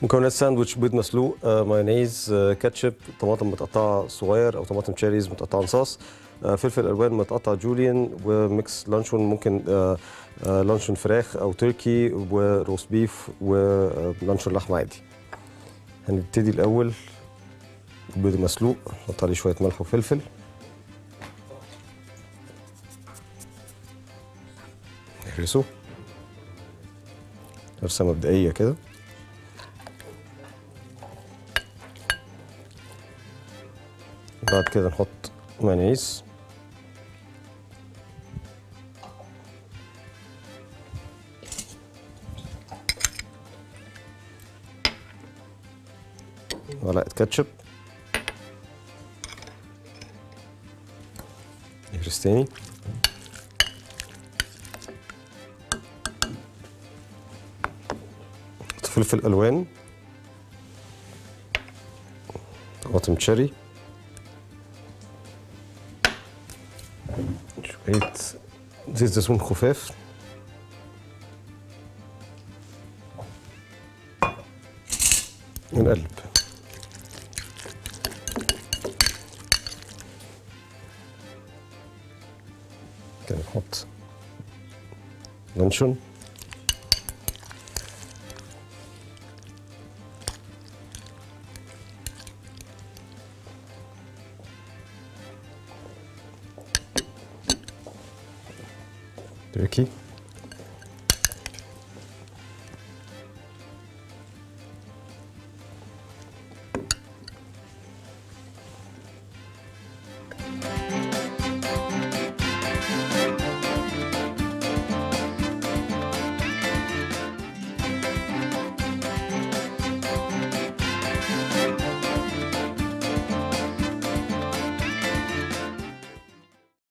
مكونات ساندوتش: بيض مسلوق، مايونيز، كاتشب، طماطم متقطعه صغير او طماطم تشيريز متقطعه نصاص، فلفل الوان متقطع جوليان، وميكس لانشون، ممكن لانشون فراخ او تركي، وروست بيف، ولانشون لحمه عادي. هنبتدي الاول البيض المسلوق، نحط عليه شويه ملح وفلفل، نهرسه هرسه مبدئيه كده. بعد كده نحط مايونيز، معلقة كاتشب، نهرس تاني، نحط فلفل ألوان، طماطم تشيري، شوية زيت زيتون خفاف، ونقلب. كده نحط لانشون، تركي،